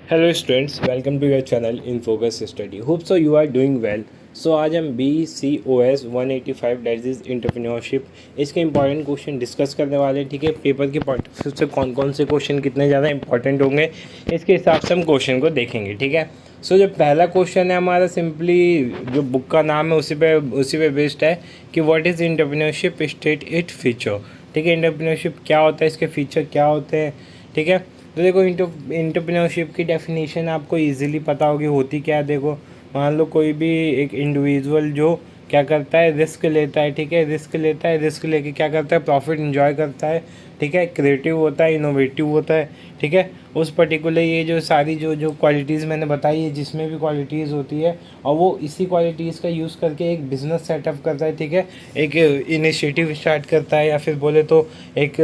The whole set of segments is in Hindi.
Hello students, welcome to your channel in focus study. Hope so you are doing well. So आज हम BCOS 185 दैट इज एंटरप्रेन्योरशिप, इसके इंपॉर्टेंट क्वेश्चन डिस्कस करने वाले हैं। ठीक है, पेपर के पॉइंट ऑफ व्यू से कौन कौन से क्वेश्चन कितने ज़्यादा इंपॉर्टेंट होंगे, इसके हिसाब से हम क्वेश्चन को देखेंगे। ठीक है, सो जो पहला क्वेश्चन है हमारा, सिंपली जो बुक का नाम है उसी पे बेस्ड है कि what is entrepreneurship, state it feature. ठीक है, एंटरप्रेन्योरशिप क्या होता है, इसके फीचर क्या होते हैं। ठीक है, तो देखो एंटरप्रेन्योरशिप की डेफिनेशन आपको इजीली पता होगी होती क्या है। देखो, मान लो कोई भी एक इंडिविजुअल जो क्या करता है, रिस्क लेता है। ठीक है, रिस्क लेके क्या करता है, प्रॉफिट इंजॉय करता है। ठीक है, क्रिएटिव होता है, इनोवेटिव होता है। ठीक है, उस पर्टिकुलर ये जो सारी जो जो क्वालिटीज़ मैंने बताई है, जिसमें भी क्वालिटीज़ होती है, और वो इसी क्वालिटीज़ का यूज़ करके एक बिज़नेस सेटअप करता है। ठीक है, एक इनिशिएटिव स्टार्ट करता है, या फिर बोले तो एक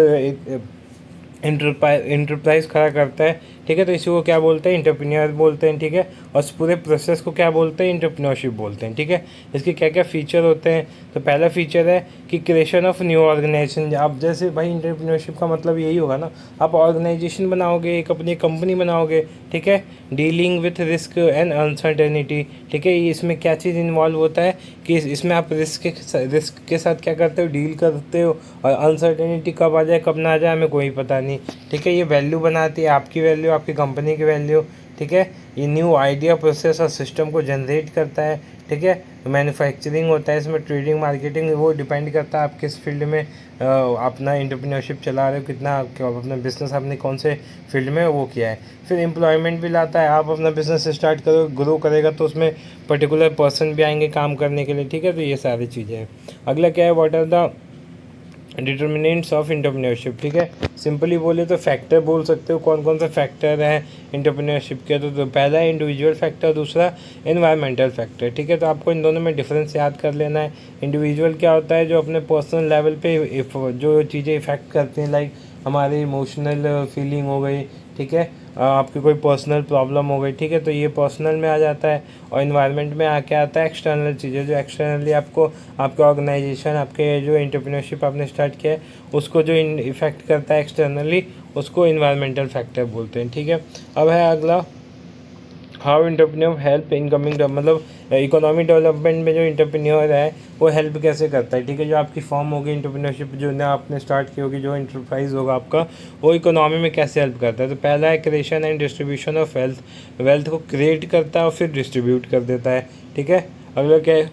इंटरप्राइज खड़ा करता है। ठीक है, तो इसी को क्या बोलते हैं, एंटरप्रेन्योर बोलते हैं। ठीक है, और इस पूरे प्रोसेस को क्या बोलते हैं, एंटरप्रेन्योरशिप बोलते हैं। ठीक है, इसके क्या क्या फीचर होते हैं। तो पहला फीचर है कि क्रिएशन ऑफ न्यू ऑर्गेनाइजेशन। आप जैसे भाई, एंटरप्रेन्योरशिप का मतलब यही होगा ना, आप ऑर्गेनाइजेशन बनाओगे, एक अपनी कंपनी बनाओगे। ठीक है, dealing with risk and uncertainty. ठीक है, ये इसमें क्या चीज़ इन्वॉल्व होता है कि इसमें आप रिस्क के साथ क्या करते हो, डील करते हो, और अनसर्टेनिटी कब आ जाए कब ना आ जाए हमें कोई पता नहीं। ठीक है, ये वैल्यू बनाती है, आपकी वैल्यू, आपकी कंपनी की वैल्यू। ठीक है, ये न्यू आइडिया, प्रोसेस और सिस्टम को जनरेट करता है। ठीक है, मैन्युफैक्चरिंग होता है इसमें, ट्रेडिंग, मार्केटिंग, वो डिपेंड करता है आप किस फील्ड में अपना एंटरप्रेन्योरशिप चला रहे हो, कितना अपना बिजनेस आपने कौन से फील्ड में वो किया है। फिर एम्प्लॉयमेंट भी लाता है, आप अपना बिजनेस स्टार्ट करो, ग्रो करेगा तो उसमें पर्टिकुलर पर्सन भी आएंगे काम करने के लिए। ठीक है, तो ये सारी चीज़ें हैं। अगला क्या है, what are the determinants of entrepreneurship. ठीक है, सिंपली बोले तो फैक्टर बोल सकते हो, कौन कौन सा फैक्टर है एंटरप्रेन्योरशिप के। तो पहला है इंडिविजुअल फैक्टर, दूसरा एनवायरमेंटल फैक्टर। ठीक है, तो आपको इन दोनों में डिफरेंस याद कर लेना है। इंडिविजुअल क्या होता है, जो अपने पर्सनल लेवल पे जो चीज़ें इफेक्ट करती हैं, लाइक हमारी इमोशनल फीलिंग हो गई। ठीक है, आपकी कोई पर्सनल प्रॉब्लम हो गई। ठीक है, तो ये पर्सनल में आ जाता है। और इन्वायरमेंट में आके आता है एक्सटर्नल चीज़ें, जो एक्सटर्नली आपको, आपके ऑर्गेनाइजेशन, आपके जो एंटरप्रेन्योरशिप आपने स्टार्ट किया है उसको जो इफेक्ट करता है एक्सटर्नली, उसको इन्वायरमेंटल फैक्टर बोलते हैं। ठीक है, अब है अगला, हाउ एंटरप्रेन्योर हेल्प इनकमिंग, मतलब इकोनॉमिक डेवलपमेंट में जो एंटरप्रेन्योर है वो हेल्प कैसे करता है। ठीक है, जो आपकी फॉर्म होगी एंटरप्रेन्योरशिप, जो ना आपने स्टार्ट की होगी, जो एंटरप्राइज होगा आपका, वो इकोनॉमी में कैसे हेल्प करता है। तो पहला है creation and distribution of wealth, wealth को क्रिएट करता है और फिर डिस्ट्रीब्यूट कर देता है। ठीक है, अगला क्या है,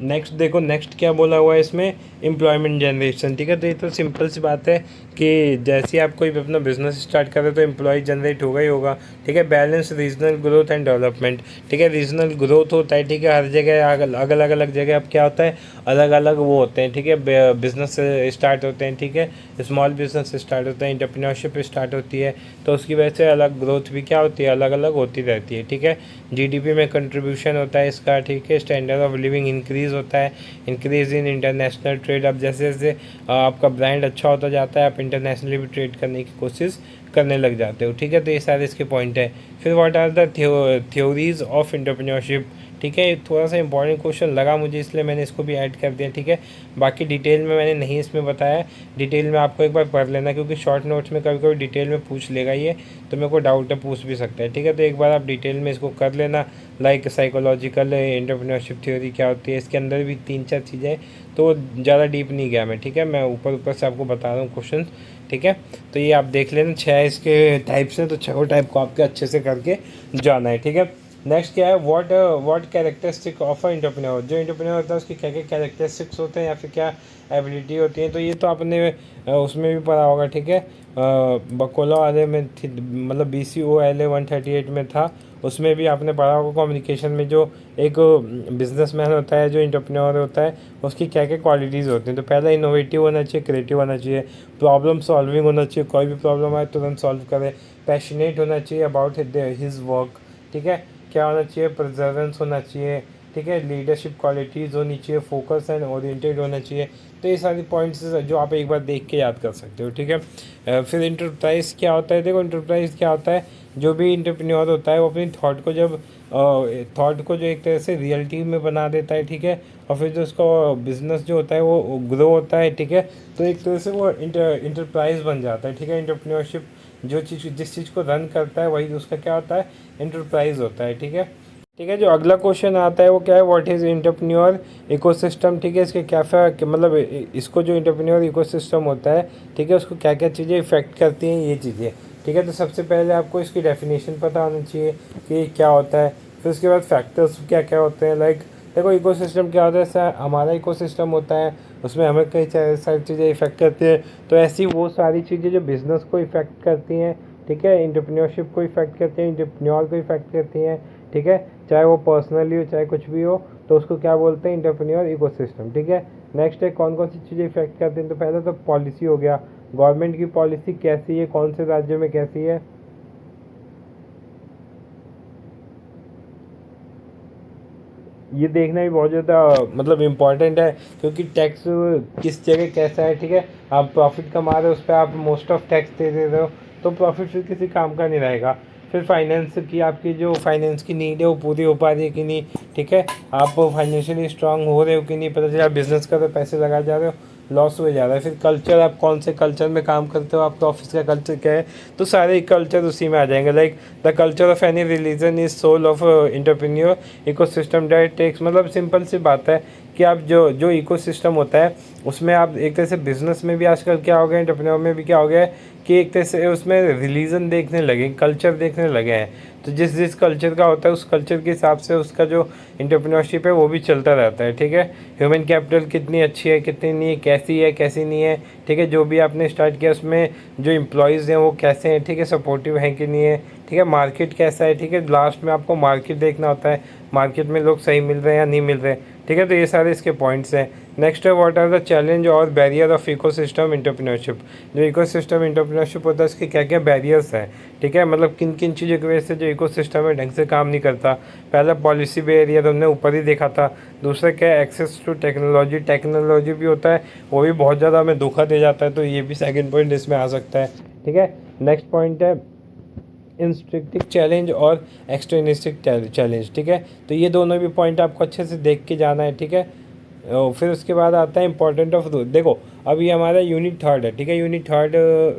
नेक्स्ट देखो, नेक्स्ट क्या बोला हुआ है इसमें, एम्प्लॉयमेंट जनरेशन। ठीक है, तो ये तो सिंपल सी बात है कि जैसे ही आप कोई भी अपना बिजनेस स्टार्ट कर रहे हो तो एम्प्लॉय जनरेट होगा ही होगा। ठीक है, balance regional growth and development. ठीक है, रीजनल ग्रोथ होता है। ठीक है, हर जगह अलग अलग जगह अब क्या होता है, अलग अलग वो होते हैं। ठीक है, बिजनेस स्टार्ट होते हैं। ठीक है, स्मॉल बिजनेस स्टार्ट होते हैं, इंटरप्रेन्योरशिप स्टार्ट होती है, तो उसकी वजह से अलग ग्रोथ भी क्या होती है, अलग अलग होती रहती है। ठीक है, जीडीपी में कंट्रीब्यूशन होता है इसका। ठीक है, स्टैंडर्ड ऑफ लिविंग इंक्रीज होता है, इंक्रीज इन इंटरनेशनल ट्रेड। अब जैसे जैसे आपका ब्रांड अच्छा होता जाता है, आप इंटरनेशनली भी ट्रेड करने की कोशिश करने लग जाते हो। ठीक है, तो ये सारे इसके पॉइंट है। फिर what are the theories of entrepreneurship. ठीक है, थोड़ा सा इंपॉर्टेंट क्वेश्चन लगा मुझे, इसलिए मैंने इसको भी ऐड कर दिया। ठीक है, बाकी डिटेल में मैंने नहीं इसमें बताया, डिटेल में आपको एक बार पढ़ लेना, क्योंकि शॉर्ट नोट्स में कभी कभी डिटेल में पूछ लेगा ये, तो मेरे को डाउट है, पूछ भी सकता है। ठीक है, तो एक बार आप डिटेल में इसको कर लेना, लाइक साइकोलॉजिकल एंटरप्रेन्योरशिप थ्योरी क्या होती है, इसके अंदर भी 3-4 चीज़ें, तो ज़्यादा डीप नहीं गया मैं। ठीक है, मैं ऊपर ऊपर से आपको बता रहा हूँ क्वेश्चन। ठीक है, तो ये आप देख लेना, 6 इसके टाइप्स हैं, तो 6 टाइप को आपके अच्छे से करके जाना है। ठीक है, नेक्स्ट क्या है, what characteristic of a entrepreneur. जो एंटरप्रेन्योर होता है उसकी क्या क्या कैरेक्टरिस्टिक्स होते हैं, या फिर क्या एबिलिटी होती है, तो ये तो आपने उसमें भी पढ़ा होगा। ठीक है, बकोला वाले में थी, मतलब BCOLA 138 में था, उसमें भी आपने पढ़ा होगा कम्युनिकेशन में, जो एक बिजनेसमैन होता है, जो एंटरप्रेन्योर होता है, उसकी क्या क्या क्वालिटीज़ होती हैं। तो पहला इनोवेटिव होना चाहिए, क्रिएटिव होना चाहिए, प्रॉब्लम सॉल्विंग होना चाहिए, कोई भी प्रॉब्लम आए तुरंत सॉल्व करे, पैशनेट होना चाहिए अबाउट हिज वर्क। ठीक है, क्या होना चाहिए, परजर्वेंस होना चाहिए। ठीक है, लीडरशिप क्वालिटीज़ होनी चाहिए, फोकस एंड ओरिएंटेड होना चाहिए। तो ये सारी पॉइंट्स जो आप एक बार देख के याद कर सकते हो। ठीक है, फिर इंटरप्राइज क्या होता है, देखो इंटरप्राइज क्या होता है, जो भी इंटरप्रेन्योर होता है वो अपनी थॉट को जो एक तरह से रियलिटी में बना देता है। ठीक है, और फिर जो उसका बिजनेस जो होता है वो ग्रो होता है, ठीक है। तो एक तरह से वो इंटरप्राइज बन जाता है, ठीक है। एंटरप्रेन्योरशिप जो चीज़ जिस चीज़ को रन करता है वही उसका क्या होता है, एंटरप्राइज होता है, ठीक है। ठीक है, जो अगला क्वेश्चन आता है वो क्या है, व्हाट इज़ एंटरप्रेन्योर इकोसिस्टम, ठीक है। इसके क्या मतलब इसको जो एंटरप्रेन्योर इकोसिस्टम होता है, ठीक है, उसको क्या क्या चीज़ें इफेक्ट करती हैं ये चीज़ें, ठीक है। तो सबसे पहले आपको इसकी डेफिनेशन पता होनी चाहिए कि क्या होता है। फिर उसके बाद फैक्टर्स क्या क्या होते हैं, लाइक देखो इकोसिस्टम क्या होता है, ऐसा हमारा इकोसिस्टम होता है, उसमें हमें कई सारी चीज़ें इफेक्ट करती हैं। तो ऐसी वो सारी चीज़ें जो बिज़नेस को इफेक्ट करती हैं, ठीक है, एंटरप्रेन्योरशिप को इफेक्ट करती हैं, एंटरप्रेन्योर को इफेक्ट करती हैं, ठीक है, चाहे वो पर्सनली हो चाहे कुछ भी हो, तो उसको क्या बोलते हैं, एंटरप्रेन्योर इकोसिस्टम, ठीक है। नेक्स्ट है कौन कौन सी चीज़ें इफेक्ट करती हैं, तो पहले तो पॉलिसी हो गया, गवर्नमेंट की पॉलिसी कैसी है, कौन से राज्यों में कैसी है, ये देखना भी बहुत ज़्यादा मतलब इम्पॉर्टेंट है, क्योंकि टैक्स किस जगह कैसा है, ठीक है। आप प्रॉफिट कमा रहे हो उस पर आप मोस्ट ऑफ टैक्स दे रहे हो, तो प्रॉफिट फिर किसी काम का नहीं रहेगा। फिर फाइनेंस की आपकी जो फाइनेंस की नीड है वो पूरी हो पा रही है कि नहीं, ठीक है। आप फाइनेंशियली स्ट्रांग हो रहे हो कि नहीं, पता चला बिजनेस कर रहे हो, पैसे लगा जा रहे हो, लॉस हो जा रहा है। फिर कल्चर, आप कौन से कल्चर में काम करते हो, आपका ऑफिस का कल्चर क्या है, तो सारे कल्चर उसी में आ जाएंगे। Like the culture of any religion is soul of entrepreneur ecosystem that takes, मतलब सिंपल सी बात है कि आप जो जो इकोसिस्टम होता है उसमें आप एक तरह से बिजनेस में भी आजकल क्या हो गया, एंटरप्रेन्योर में भी क्या हो गया है कि एक तरह से उसमें रिलीजन देखने लगे, कल्चर देखने लगे हैं। तो जिस जिस कल्चर का होता है उस कल्चर के हिसाब से उसका जो एंटरप्रेन्योरशिप है वो भी चलता रहता है, ठीक है। ह्यूमन कैपिटल कितनी अच्छी है, कितनी नहीं है, कैसी नहीं है, ठीक है। जो भी आपने स्टार्ट किया उसमें जो एम्प्लॉयज़ हैं वो कैसे हैं, ठीक है, सपोर्टिव हैं कि नहीं है, ठीक है। मार्केट कैसा है, ठीक है, लास्ट में आपको मार्केट देखना होता है, मार्केट में लोग सही मिल रहे हैं या नहीं मिल रहे, ठीक है। तो ये सारे इसके पॉइंट्स हैं। नेक्स्ट है व्हाट आर द चैलेंज और बैरियर ऑफ इकोसिस्टम एंटरप्रेन्योरशिप, जो इकोसिस्टम एंटरप्रेन्योरशिप होता है उसके क्या क्या बैरियर्स हैं, ठीक है, मतलब किन किन चीज़ों की वजह से जो इकोसिस्टम है ढंग से काम नहीं करता। पहला पॉलिसी बैरियर हमने ऊपर ही देखा था। दूसरा क्या है, एक्सेस टू टेक्नोलॉजी, टेक्नोलॉजी भी होता है, वो भी बहुत ज़्यादा हमें धोखा दे जाता है, तो ये भी सेकंड पॉइंट इसमें आ सकता है, ठीक है। नेक्स्ट पॉइंट है इंस्ट्रक्टिव चैलेंज और एक्सटर्निस्टिक चैलेंज, ठीक है। तो ये दोनों भी पॉइंट आपको अच्छे से देख के जाना है, ठीक है। और फिर उसके बाद आता है इंपॉर्टेंट ऑफ, देखो अब ये हमारा यूनिट थर्ड है, ठीक है, यूनिट थर्ड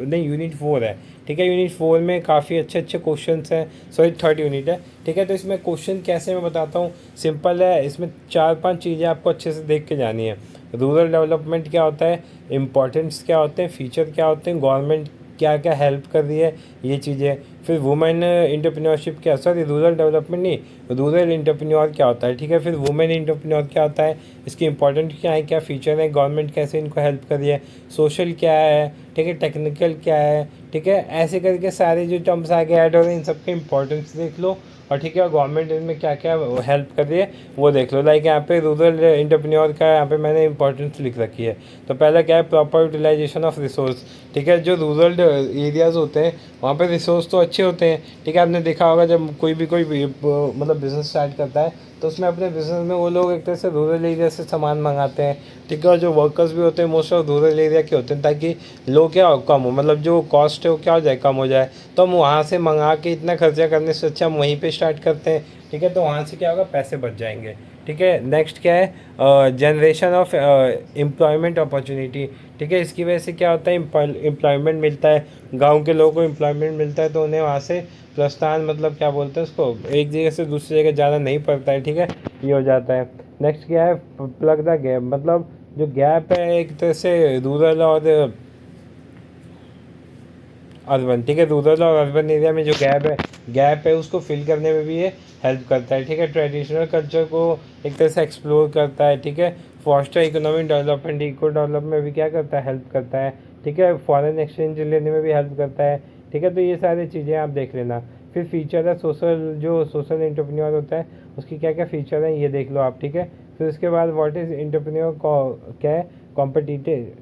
नहीं यूनिट फोर है, ठीक है। यूनिट फोर में काफ़ी अच्छे अच्छे क्वेश्चंस हैं, सॉरी थर्ड यूनिट है, ठीक है। तो इसमें क्वेश्चन कैसे मैं बताता हूँ, सिंपल है, इसमें 4-5 चीज़ें आपको अच्छे से देख के जानी है। रूरल डेवलपमेंट क्या होता है, इंपॉर्टेंस क्या होते हैं, फीचर क्या होते हैं, गवर्नमेंट क्या क्या हेल्प कर रही है, ये चीज़ें। फिर वुमेन इंटरप्रेन्योरशिप क्या, सॉरी रूरल डेवलपमेंट नहीं, रूरल इंटरप्रेन्योर क्या होता है, ठीक है। फिर वुमेन इंटरप्रेन्योर क्या होता है, इसकी इंपॉर्टेंट क्या है, क्या फ़ीचर है, गवर्नमेंट कैसे इनको हेल्प कर रही है, सोशल क्या है, ठीक है, टेक्निकल क्या है, ठीक है। ऐसे करके सारे जो टर्म्स आगे ऐड हो रहे हैं इन सबके इंपॉर्टेंस देख लो, और ठीक है गवर्नमेंट इनमें क्या क्या हेल्प कर रही है वो देख लो। लाइक यहाँ पे रूरल इंटरप्रेन्योर का यहाँ पे मैंने इंपॉर्टेंस लिख रखी है। तो पहला क्या है, प्रॉपर यूटिलाइजेशन ऑफ रिसोर्स, ठीक है। जो रूरल एरियाज़ होते हैं वहाँ पे रिसोर्स तो अच्छे होते हैं, ठीक है। आपने देखा होगा जब कोई भी मतलब बिज़नेस स्टार्ट करता है तो उसमें अपने बिज़नेस में वो लोग एक तरह से रूरल एरिया से सामान मंगाते हैं, ठीक है। और जो वर्कर्स भी होते हैं मोस्ट ऑफ रूरल एरिया के होते हैं, ताकि लोग क्या कम हो, मतलब जो कॉस्ट है वो क्या हो जाए, कम हो जाए। तो हम वहाँ से मंगा के इतना खर्चा करने से अच्छा हम वहीं पे स्टार्ट करते हैं, ठीक है। तो वहाँ से क्या होगा, पैसे बच जाएंगे, ठीक है। नेक्स्ट क्या है, जनरेशन ऑफ एम्प्लॉयमेंट अपॉर्चुनिटी, ठीक है। इसकी वजह से क्या होता है, एम्प्लॉयमेंट मिलता है, गांव के लोगों को एम्प्लॉयमेंट मिलता है, तो उन्हें वहाँ से प्रस्थान, मतलब क्या बोलते हैं उसको, एक जगह से दूसरी जगह जाना नहीं पड़ता है, ठीक है, ये हो जाता है। नेक्स्ट क्या है, प्लग द गैप, मतलब जो गैप है एक तरह से रूरल और अर्बन, ठीक है, रूरल और अर्बन एरिया में जो गैप है उसको फिल करने में भी ये हेल्प करता है, ठीक है। ट्रेडिशनल कल्चर को एक तरह से एक्सप्लोर करता है, ठीक है। Foster economic development, eco development में भी क्या करता है, हेल्प करता है, ठीक है। फॉरेन एक्सचेंज लेने में भी हेल्प करता है, ठीक है। तो ये सारी चीज़ें आप देख लेना। फिर फीचर है सोशल, जो सोशल एंटरप्रेन्योर होता है उसकी क्या क्या फ़ीचर हैं ये देख लो आप, ठीक है। फिर उसके बाद व्हाट इज़ एंटरप्रेन्योर क्या है, कॉम्पिटिटिव,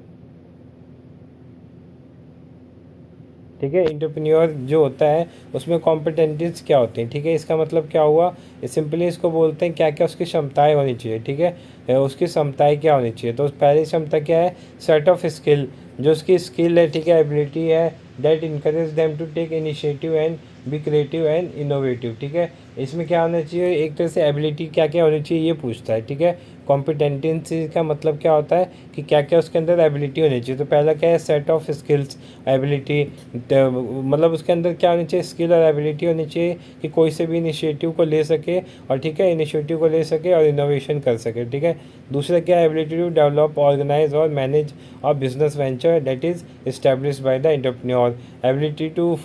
ठीक है। एंटरप्रेन्योर जो होता है उसमें कॉम्पिटेंटीज क्या होते हैं, ठीक है। इसका मतलब क्या हुआ, सिंपली इसको बोलते हैं क्या क्या उसकी क्षमताएं होनी चाहिए, ठीक है। उसकी क्षमताएं क्या होनी चाहिए, तो पहली क्षमता क्या है, सेट ऑफ स्किल, जो उसकी स्किल है, ठीक है, एबिलिटी है, that encourage them to take initiative and be creative and innovative. ठीक है, इसमें क्या होना चाहिए, एक तरह से एबिलिटी क्या क्या होनी चाहिए ये पूछता है। ठीक है, कॉम्पिटेंटेंसी का मतलब क्या होता है कि क्या क्या उसके अंदर एबिलिटी होनी चाहिए। तो पहला क्या है, सेट ऑफ स्किल्स एबिलिटी, मतलब उसके अंदर क्या होनी चाहिए, स्किल और एबिलिटी होनी चाहिए कि कोई से भी इनिशिएटिव को ले सके, और ठीक है इनिशिएटिव को ले सके और इनोवेशन कर सके। ठीक है, दूसरा क्या है, एबिलिटी टू डेवलप, ऑर्गेनाइज और मैनेज और business venture that is established by the entrepreneur. Ability to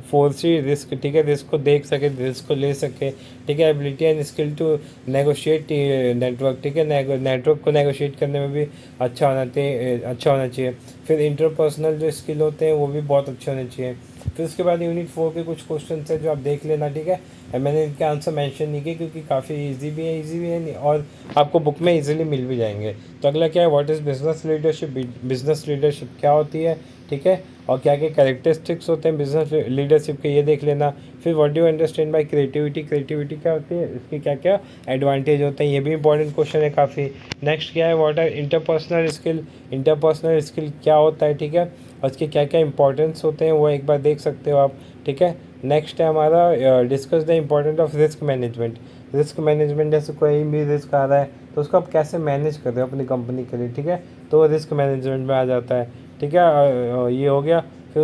foresee risk, ठीक है रिस्क को देख सके, रिस्क को ले सके। ठीक है, ability and skill to negotiate network, ठीक है नेटवर्क को नेगोशिएट करने में भी अच्छा होना चाहिए। फिर इंटरपर्सनल जो स्किल होते हैं वो भी बहुत अच्छे होने चाहिए। फिर उसके बाद यूनिट 4 के कुछ क्वेश्चन है जो आप देख लेना। ठीक है, मैंने इनके आंसर मेंशन नहीं किए क्योंकि काफ़ी इजी भी है और आपको बुक में इजीली मिल भी जाएंगे। तो अगला क्या है, what is business leadership, business leadership क्या होती है। ठीक है, और क्या क्या कैरेक्टरिस्टिक्स होते हैं बिजनेस लीडरशिप के, ये देख लेना। फिर what do you understand by creativity, creativity क्या होती है, इसके क्या क्या एडवांटेज होते हैं, ये भी इंपॉर्टेंट क्वेश्चन है काफ़ी। नेक्स्ट क्या है, what are interpersonal skill, interpersonal skill क्या होता है। ठीक है, और इसके क्या क्या इंपॉर्टेंस होते हैं वो एक बार देख सकते हो आप। ठीक है, नेक्स्ट है हमारा discuss the important of risk management. Risk management, जैसे कोई भी रिस्क आ रहा है तो उसको आप कैसे मैनेज कर रहे हो अपनी कंपनी के लिए। ठीक है, तो रिस्क मैनेजमेंट में आ जाता है। ठीक है, ये हो गया। फिर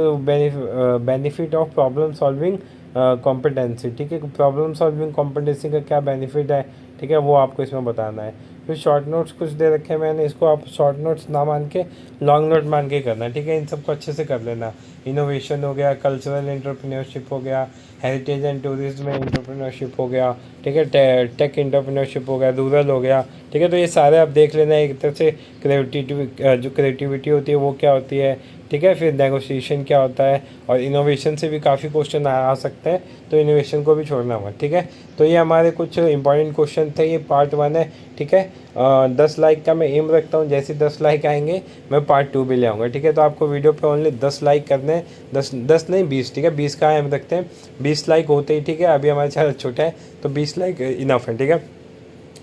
benefit of problem solving competency, ठीक है प्रॉब्लम सॉल्विंग कॉम्पिटेंसी का क्या बेनिफिट है। ठीक है, वो आपको इसमें बताना है। फिर शॉर्ट नोट्स कुछ दे रखे हैं मैंने, इसको आप शॉर्ट नोट्स ना मान के लॉन्ग नोट मान के करना। ठीक है, इन सबको अच्छे से कर लेना। इनोवेशन हो गया, कल्चरल एंटरप्रेन्योरशिप हो गया, हेरिटेज एंड टूरिज्म में एंटरप्रेन्योरशिप हो गया। ठीक है, टेक एंटरप्रेन्योरशिप हो गया, रूरल हो गया। ठीक है, तो ये सारे आप देख लेना। एक तरह से क्रिएटिविटी होती है वो क्या होती है। ठीक है, फिर नेगोशिएशन क्या होता है, और इनोवेशन से भी काफ़ी क्वेश्चन आ सकते हैं, तो इनोवेशन को भी छोड़ना मत। ठीक है, तो ये हमारे कुछ इंपॉर्टेंट क्वेश्चन थे, ये पार्ट 1 है। ठीक है, 10 लाइक का मैं एम रखता हूँ, जैसे 10 लाइक आएंगे मैं पार्ट 2 भी ले आऊँगा। ठीक है, तो आपको वीडियो पे ओनली 10 लाइक करने हैं, 10 नहीं 20। ठीक है, 20 का एम रखते हैं, 20 लाइक होते ही। ठीक है, अभी हमारा चैनल छोटा है तो 20 लाइक इनफ है। ठीक है,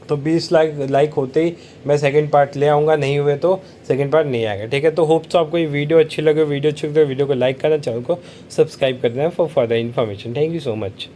तो 20 लाइक होते ही मैं सेकंड पार्ट ले आऊँगा, नहीं हुए तो सेकंड पार्ट नहीं आएगा। ठीक है, तो होप तो आपको ये वीडियो अच्छी लगे, वीडियो को लाइक करना, चैनल को सब्सक्राइब कर देना for further information. Thank you so much.